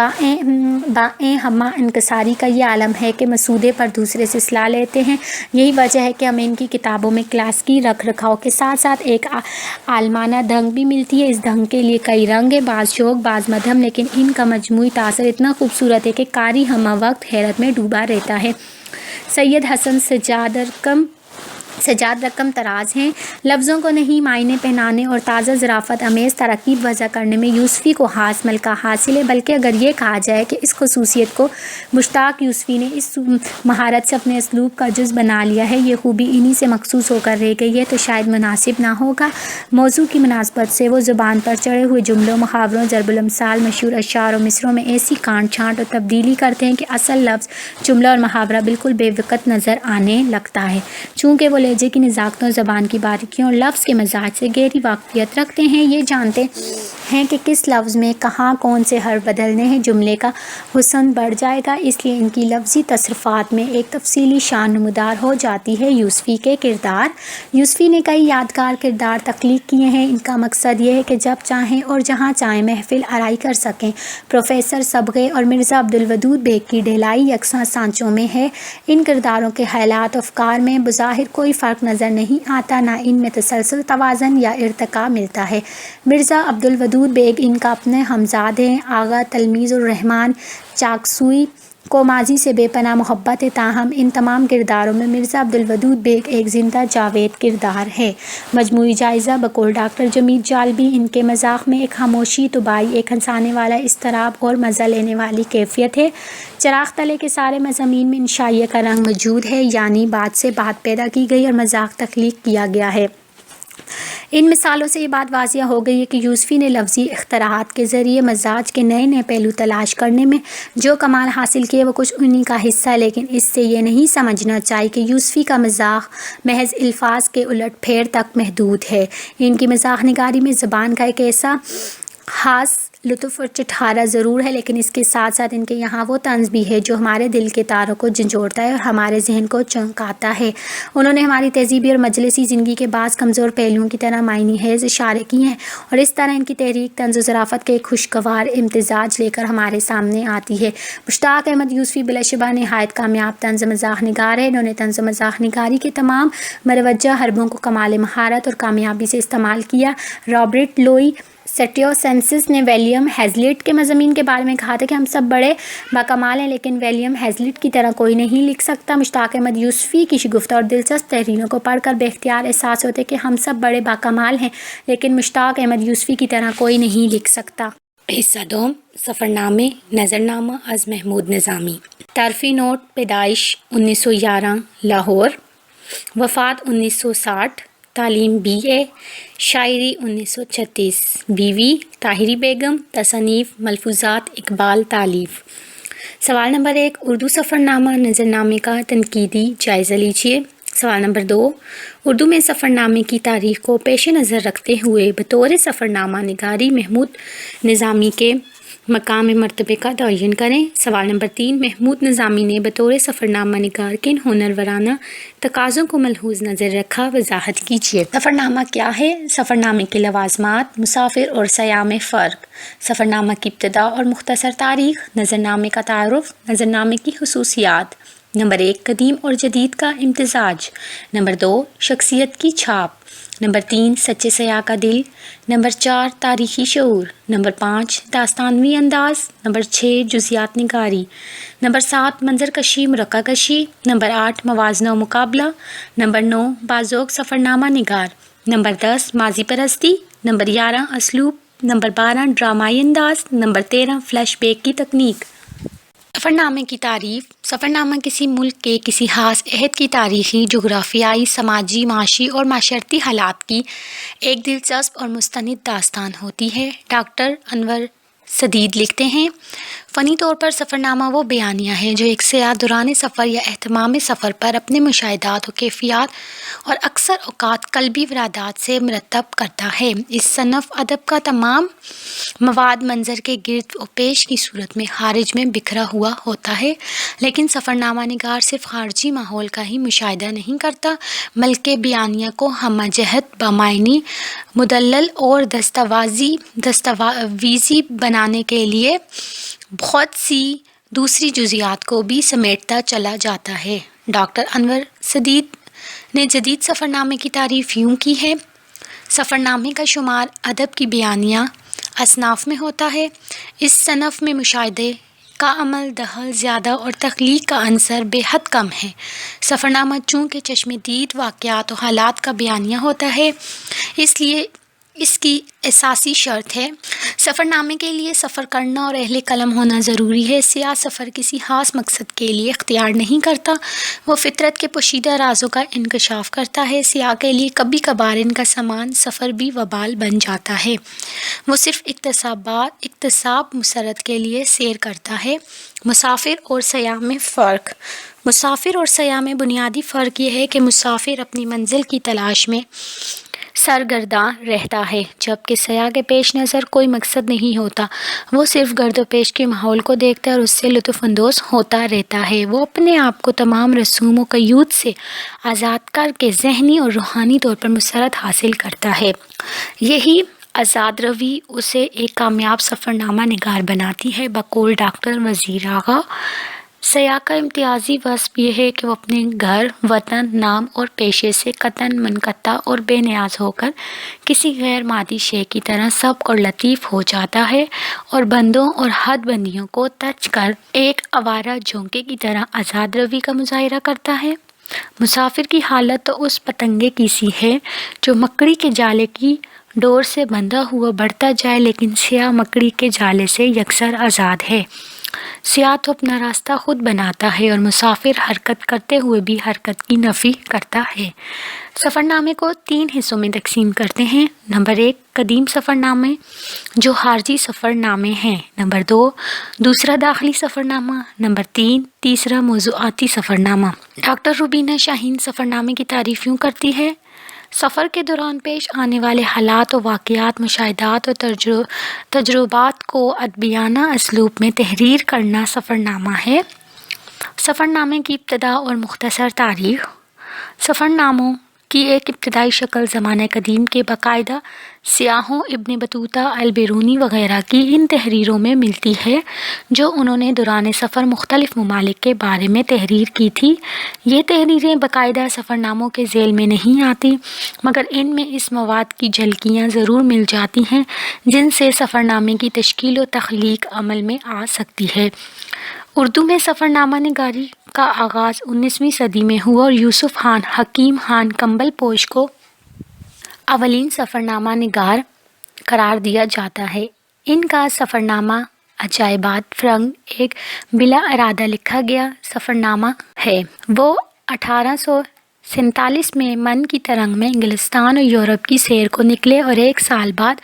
باء ہمہ انکساری کا یہ عالم ہے کہ مسودے پر دوسرے سے اصلاح لیتے ہیں۔ یہی وجہ ہے کہ ہمیں ان کی کتابوں میں کلاسیکی رکھ رکھاؤ کے ساتھ ساتھ ایک عالمانہ ڈھنگ بھی ملتی ہے۔ اس ڈھنگ کے لیے کئی رنگ ہیں، بعض شوق بعض مدھم، لیکن ان کا مجموعی تاثر اتنا خوبصورت ہے کہ قاری ہمہ وقت حیرت میں ڈوبا رہتا ہے۔ سید حسن سجاد رقم طراز ہیں۔ لفظوں کو نہیں معنی پہنانے اور تازہ ظرافت امیز تراکیب وضع کرنے میں یوسفی کو خاص ملکہ حاصل ہے، بلکہ اگر یہ کہا جائے کہ اس خصوصیت کو مشتاق یوسفی نے اس مہارت سے اپنے اسلوب کا جز بنا لیا ہے، یہ خوبی انہی سے مخصوص ہو کر رہ گئی ہے، تو شاید مناسب نہ ہوگا۔ موضوع کی مناسبت سے وہ زبان پر چڑھے ہوئے جملوں، محاوروں، ضرب الامثال، مشہور اشعار اور مصرعوں میں ایسی کانٹ چھانٹ اور تبدیلی کرتے ہیں کہ اصل لفظ، جملہ اور محاورہ بالکل بے وقت نظر آنے لگتا ہے۔ چونکہ وہ لہجے کی نزاکتوں، زبان کی باریکیوں اور لفظ کے مزاج سے گہری واقفیت رکھتے ہیں، یہ جانتے ہیں کہ کس لفظ میں کہاں کون سے حرف بدلنے ہیں، جملے کا حسن بڑھ جائے گا، اس لیے ان کی لفظی تصرفات میں ایک تفصیلی شان نمودار ہو جاتی ہے۔ یوسفی کے کردار۔ یوسفی نے کئی یادگار کردار تخلیق کیے ہیں۔ ان کا مقصد یہ ہے کہ جب چاہیں اور جہاں چاہیں محفل آرائی کر سکیں۔ پروفیسر صبغے اور مرزا عبدالودود بیگ کی ڈھلائی یکساں سانچوں میں ہے۔ ان کرداروں کے خیالات و افکار میں بظاہر کوئی فرق نظر نہیں آتا، نہ ان میں تسلسل، توازن یا ارتقاء ملتا ہے۔ مرزا عبدالودود بیگ ان کا اپنے ہمزاد ہیں۔ آغا تلمیذ الرحمن چاکسوئی کو ماضی سے بے پناہ محبت ہے، تاہم ان تمام کرداروں میں مرزا عبدالودود بیگ ایک زندہ جاوید کردار ہے۔ مجموعی جائزہ بقول ڈاکٹر جمیل جالبی، ان کے مذاق میں ایک خاموشی طباعی، ایک ہنسانے والا اضطراب اور مزہ لینے والی کیفیت ہے۔ چراغ تلے کے سارے مضامین میں انشائیہ کا رنگ موجود ہے، یعنی بات سے بات پیدا کی گئی اور مذاق تخلیق کیا گیا ہے۔ ان مثالوں سے یہ بات واضح ہو گئی ہے کہ یوسفی نے لفظی اختراعات کے ذریعے مزاج کے نئے نئے پہلو تلاش کرنے میں جو کمال حاصل کیے وہ کچھ انہی کا حصہ ہے، لیکن اس سے یہ نہیں سمجھنا چاہیے کہ یوسفی کا مزاح محض الفاظ کے الٹ پھیر تک محدود ہے۔ ان کی مزاح نگاری میں زبان کا ایک ایسا خاص لطف اور چٹخارا ضرور ہے، لیکن اس کے ساتھ ساتھ ان کے یہاں وہ طنز بھی ہے جو ہمارے دل کے تاروں کو جھنجھوڑتا ہے اور ہمارے ذہن کو چونکاتا ہے۔ انہوں نے ہماری تہذیبی اور مجلسی زندگی کے بعض کمزور پہلوؤں کی طرح معنی خیز اشارے کیے ہیں، اور اس طرح ان کی تحریک طنز و ظرافت کے ایک خوشگوار امتزاج لے کر ہمارے سامنے آتی ہے۔ مشتاق احمد یوسفی بلا شبہ نہایت کامیاب طنز مزاح نگار ہے۔ انہوں نے طنز مزاح نگاری کے تمام مروجہ حربوں کو کمال مہارت اور کامیابی سے استعمال کیا۔ رابرٹ لوئی سٹیوسینسس نے ولیم ہیزلٹ کے مضامین کے بارے میں کہا تھا کہ ہم سب بڑے باکمال ہیں لیکن ولیم ہیزلٹ کی طرح کوئی نہیں لکھ سکتا۔ مشتاق احمد یوسفی کی شگفتہ اور دلچسپ تحریروں کو پڑھ کر بے اختیار احساس ہوتے کہ ہم سب بڑے باکمال ہیں لیکن مشتاق احمد یوسفی کی طرح کوئی نہیں لکھ سکتا۔ حصہ دوم، سفرنامے، نظرنامہ از محمود نظامی۔ تعارفی نوٹ: پیدائش 1911 لاہور، وفات 1960، تعلیم BA، شاعری 1936، بیوی طاہری بیگم، تصانیف ملفوظات اقبال تالیف۔ سوال نمبر 1، اردو سفرنامہ نظرنامے کا تنقیدی جائزہ لیجیے۔ سوال نمبر 2، اردو میں سفرنامے کی تاریخ کو پیش نظر رکھتے ہوئے بطور سفرنامہ نگاری محمود نظامی کے مقام مرتبے کا تعین کریں۔ سوال نمبر 3، محمود نظامی نے بطور سفرنامہ نگار کن ہنرورانہ تقاضوں کو ملحوظ نظر رکھا؟ وضاحت کیجیے۔ سفرنامہ کیا ہے؟ سفرنامے کے لوازمات، مسافر اور سیاح میں فرق، سفرنامہ کی ابتدا اور مختصر تاریخ، نظرنامے کا تعارف، نظرنامے کی خصوصیات۔ نمبر 1، قدیم اور جدید کا امتزاج۔ نمبر 2، شخصیت کی چھاپ۔ نمبر 3، سچے سیاح کا دل۔ نمبر 4، تاریخی شعور۔ نمبر 5، داستانوی انداز۔ نمبر 6، جزیات نگاری۔ نمبر 7، منظر کشی مرقع کشی۔ نمبر 8، موازنہ و مقابلہ۔ نمبر 9، بازوق سفرنامہ نگار۔ نمبر 10، ماضی پرستی۔ نمبر 11، اسلوب۔ نمبر 12، ڈرامائی انداز۔ نمبر 13، فلیش بیک کی تکنیک۔ سفرنامے کی تعریف: سفرنامہ کسی ملک کے کسی خاص عہد کی تاریخی، جغرافیائی، سماجی، معاشی اور معاشرتی حالات کی ایک دلچسپ اور مستند داستان ہوتی ہے۔ ڈاکٹر انور سدید لکھتے ہیں، فنی طور پر سفرنامہ وہ بیانیہ ہے جو ایک سیاح دوران سفر یا اہتمام سفر پر اپنے مشاہدات و کیفیات اور اکثر اوقات قلبی ارادات سے مرتب کرتا ہے۔ اس صنف ادب کا تمام مواد منظر کے گرد و پیش کی صورت میں خارج میں بکھرا ہوا ہوتا ہے، لیکن سفرنامہ نگار صرف خارجی ماحول کا ہی مشاہدہ نہیں کرتا بلکہ بیانیہ کو ہمہ جہت، بامعنی، مدلل اور دستاویزی بنانے کے لیے بہت سی دوسری جزیات کو بھی سمیٹتا چلا جاتا ہے۔ ڈاکٹر انور سدید نے جدید سفرنامے کی تعریف یوں کی ہے: سفرنامے کا شمار ادب کی بیانیہ اصناف میں ہوتا ہے۔ اس صنف میں مشاہدے کا عمل دخل زیادہ اور تخلیق کا عنصر بے حد کم ہے۔ سفرنامہ چونکہ چشم دید واقعات و حالات کا بیانیہ ہوتا ہے، اس لیے اس کی اساسی شرط ہے سفرنامے کے لیے سفر کرنا اور اہل قلم ہونا ضروری ہے۔ سیاح سفر کسی خاص مقصد کے لیے اختیار نہیں کرتا، وہ فطرت کے پوشیدہ رازوں کا انکشاف کرتا ہے۔ سیاح کے لیے کبھی کبھار ان کا سامان سفر بھی وبال بن جاتا ہے، وہ صرف اکتساب مسرت کے لیے سیر کرتا ہے۔ مسافر اور سیاح میں فرق: مسافر اور سیاح میں بنیادی فرق یہ ہے کہ مسافر اپنی منزل کی تلاش میں سرگرداں رہتا ہے، جبکہ سیاح کے پیش نظر کوئی مقصد نہیں ہوتا، وہ صرف گرد و پیش کے ماحول کو دیکھتا ہے اور اس سے لطف اندوز ہوتا رہتا ہے۔ وہ اپنے آپ کو تمام رسوم و قیود سے آزاد کر کے ذہنی اور روحانی طور پر مسرت حاصل کرتا ہے۔ یہی آزاد روی اسے ایک کامیاب سفرنامہ نگار بناتی ہے۔ بقول ڈاکٹر وزیر آغا، سیاح کا امتیازی وصف یہ ہے کہ وہ اپنے گھر، وطن، نام اور پیشے سے قطعاً منقطع اور بے نیاز ہو کر کسی غیر مادی شے کی طرح سبک اور لطیف ہو جاتا ہے اور بندوں اور حد بندیوں کو تج کر ایک آوارہ جھونکے کی طرح آزاد روی کا مظاہرہ کرتا ہے۔ مسافر کی حالت تو اس پتنگے کی سی ہے جو مکڑی کے جالے کی ڈور سے بندھا ہوا بڑھتا جائے، لیکن سیاح مکڑی کے جالے سے یکسر آزاد ہے۔ سیاح تو اپنا راستہ خود بناتا ہے اور مسافر حرکت کرتے ہوئے بھی حرکت کی نفی کرتا ہے۔ سفرنامے کو 3 حصوں میں تقسیم کرتے ہیں۔ نمبر 1، قدیم سفرنامے جو خارجی سفرنامے ہیں۔ نمبر 2، دوسرا داخلی سفرنامہ۔ نمبر 3، تیسرا موضوعاتی سفرنامہ۔ ڈاکٹر روبینہ شاہین سفرنامے کی تعریف یوں کرتی ہے: سفر کے دوران پیش آنے والے حالات و واقعات، مشاہدات و تجربات کو ادبیانہ اسلوب میں تحریر کرنا سفرنامہ ہے۔ سفرنامے کی ابتدا اور مختصر تاریخ: سفرناموں کی ایک ابتدائی شکل زمانہ قدیم کے باقاعدہ سیاحوں ابن بطوطہ البیرونی وغیرہ کی ان تحریروں میں ملتی ہے جو انہوں نے دوران سفر مختلف ممالک کے بارے میں تحریر کی تھی۔ یہ تحریریں باقاعدہ سفرناموں کے ذیل میں نہیں آتی، مگر ان میں اس مواد کی جھلکیاں ضرور مل جاتی ہیں جن سے سفرنامے کی تشکیل و تخلیق عمل میں آ سکتی ہے۔ اردو میں سفرنامہ نگاری کا آغاز 19ویں صدی میں ہوا اور یوسف خان حکیم خان کمبل پوش کو اولین سفرنامہ نگار قرار دیا جاتا ہے۔ ان کا سفرنامہ عجائبات فرنگ ایک بلا ارادہ لکھا گیا سفرنامہ ہے۔ وہ 1847 میں من کی ترنگ میں انگلستان اور یورپ کی سیر کو نکلے اور ایک سال بعد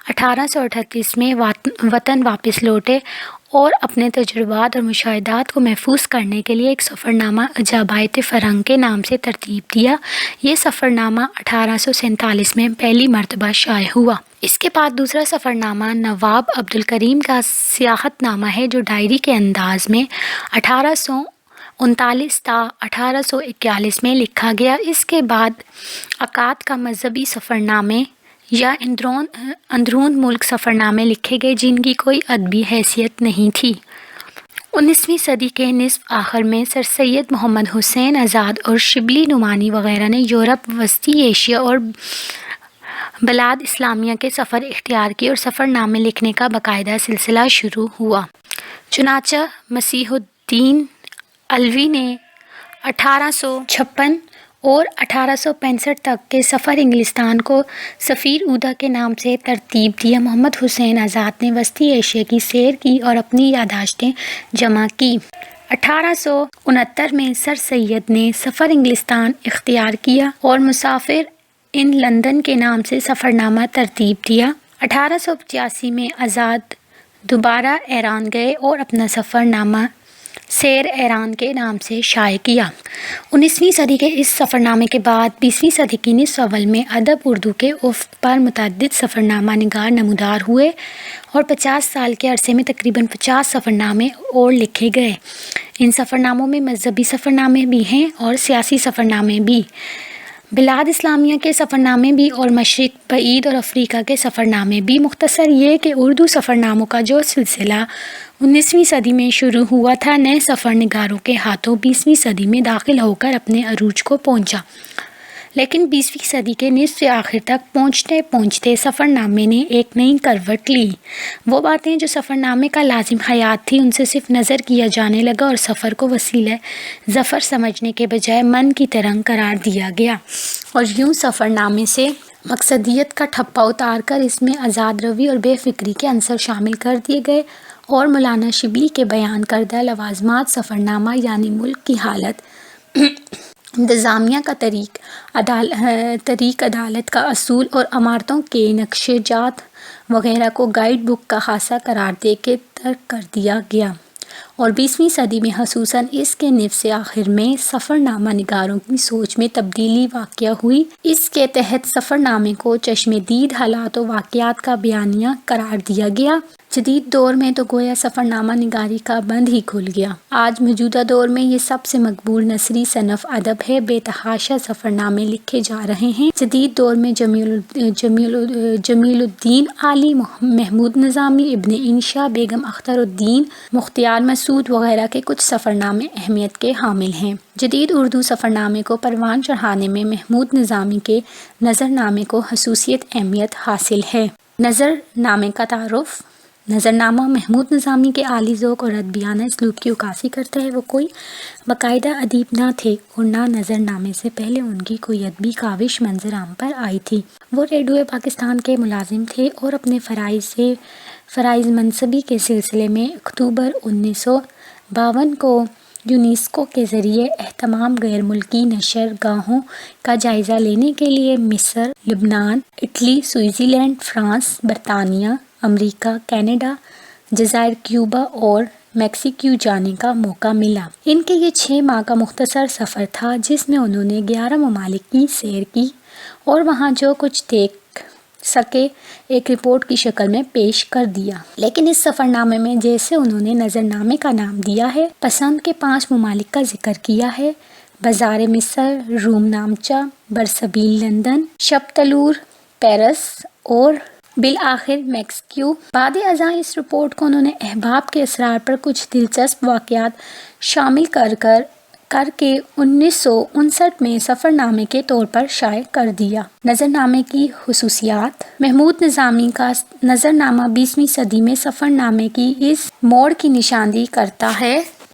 1838 میں وطن واپس لوٹے اور اپنے تجربات اور مشاہدات کو محفوظ کرنے کے لیے ایک سفرنامہ عجائبات فرنگ کے نام سے ترتیب دیا۔ یہ سفرنامہ 1847 میں پہلی مرتبہ شائع ہوا۔ اس کے بعد دوسرا سفرنامہ نواب عبدالکریم کا سیاحت نامہ ہے جو ڈائری کے انداز میں 1839 تا 1841 میں لکھا گیا۔ اس کے بعد عقاد کا مذہبی سفرنامے یا اندرون ملک سفرنامے لکھے گئے جن کی کوئی ادبی حیثیت نہیں تھی۔ 19ویں صدی کے نصف آخر میں سر سید محمد حسین آزاد اور شبلی نعمانی وغیرہ نے یورپ، وسطی ایشیا اور بلاد اسلامیہ کے سفر اختیار کیے اور سفرنامے لکھنے کا باقاعدہ سلسلہ شروع ہوا۔ چنانچہ مسیح الدین علوی نے 1856 اور 1865 تک کے سفر انگلستان کو سفیر اودا کے نام سے ترتیب دیا۔ محمد حسین آزاد نے وسطی ایشیا کی سیر کی اور اپنی یادداشتیں جمع کی۔ 1869 میں سر سید نے سفر انگلستان اختیار کیا اور مسافر ان لندن کے نام سے سفرنامہ ترتیب دیا۔ 1885 میں آزاد دوبارہ ایران گئے اور اپنا سفرنامہ سیر ایران کے نام سے شائع کیا۔ 19ویں صدی کے اس سفرنامے کے بعد 20ویں صدی کی نصف اول میں ادب اردو کے افق پر متعدد سفرنامہ نگار نمودار ہوئے اور 50 سال کے عرصے میں تقریباً 50 سفرنامے اور لکھے گئے۔ ان سفرناموں میں مذہبی سفرنامے بھی ہیں اور سیاسی سفرنامے بھی، بلاد اسلامیہ کے سفرنامے بھی اور مشرق بعید اور افریقہ کے سفرنامے بھی۔ مختصر یہ کہ اردو سفرناموں کا جو سلسلہ 19ویں صدی میں شروع ہوا تھا، نئے سفر نگاروں کے ہاتھوں 20ویں صدی میں داخل ہو کر اپنے عروج کو پہنچا، لیکن 20ویں صدی کے نصف آخر تک پہنچتے پہنچتے سفرنامے نے ایک نئی کروٹ لی۔ وہ باتیں جو سفرنامے کا لازم حیات تھی ان سے صرف نظر کیا جانے لگا اور سفر کو وسیلہ ظفر سمجھنے کے بجائے من کی ترنگ قرار دیا گیا، اور یوں سفرنامے سے مقصدیت کا ٹھپا اتار کر اس میں آزاد روی اور بے فکری کے عنصر شامل کر دیے گئے اور مولانا شبلی کے بیان کردہ لوازمات سفرنامہ یعنی ملک کی حالت، انتظامیہ کا طریق، عدالت کا اصول اور عمارتوں کے نقشے جات وغیرہ کو گائیڈ بک کا خاصہ قرار دے کے ترک کر دیا گیا، اور 20ویں صدی میں خصوصاً اس کے نصف آخر میں سفرنامہ نگاروں کی سوچ میں تبدیلی واقع ہوئی۔ اس کے تحت سفرنامے کو چشم دید حالات و واقعات کا بیانیہ قرار دیا گیا۔ جدید دور میں تو گویا سفرنامہ نگاری کا بند ہی کھل گیا۔ آج موجودہ دور میں یہ سب سے مقبول نثری صنف ادب ہے۔ بے تحاشا سفرنامے لکھے جا رہے ہیں۔ جدید دور میں جمیل الدین عالی، محمود نظامی، ابن انشا، بیگم اختر الدین، مختار مسعود وغیرہ کے کچھ سفرنامے اہمیت کے حامل ہیں۔ جدید اردو سفرنامے کو پروان چڑھانے میں محمود نظامی کے نظرنامے کو خصوصیت اہمیت حاصل ہے۔ نظرنامے کا تعارف۔ نظرنامہ محمود نظامی کے عالی ذوق اور ادبیانہ اسلوب کی عکاسی کرتا ہے۔ وہ کوئی باقاعدہ ادیب نہ تھے اور نہ نظرنامے سے پہلے ان کی کوئی ادبی کاوش منظر عام پر آئی تھی۔ وہ ریڈیو پاکستان کے ملازم تھے اور اپنے فرائض منصبی کے سلسلے میں اکتوبر 1952 کو یونیسکو کے ذریعے اہتمام غیر ملکی نشر گاہوں کا جائزہ لینے کے لیے مصر، لبنان، اٹلی، سوئٹزر لینڈ، فرانس، برطانیہ، امریکہ، کینیڈا، جزائر کیوبا اور میکسیکو جانے کا موقع ملا۔ ان کے یہ 6 ماہ کا مختصر سفر تھا جس میں انہوں نے 11 ممالک کی سیر کی اور وہاں جو کچھ دیکھ سکے ایک رپورٹ کی شکل میں پیش کر دیا۔ لیکن اس سفرنامے میں جیسے انہوں نے نظرنامے کا نام دیا ہے، پسند کے 5 ممالک کا ذکر کیا ہے، بازار مصر، روم نامچہ، برسبیل لندن، شب تلور پیرس اور بالآخر میکسیکو۔ بعد ازاں اس رپورٹ کو انہوں نے احباب کے اسرار پر کچھ دلچسپ واقعات شامل کر کے 1959 میں سفر نامے کے طور پر شائع کر دیا۔ نظر نامے کی خصوصیات: محمود نظامی کا نظر نامہ 20ویں صدی میں سفر نامے کی اس موڑ کی نشاندہی کرتا ہے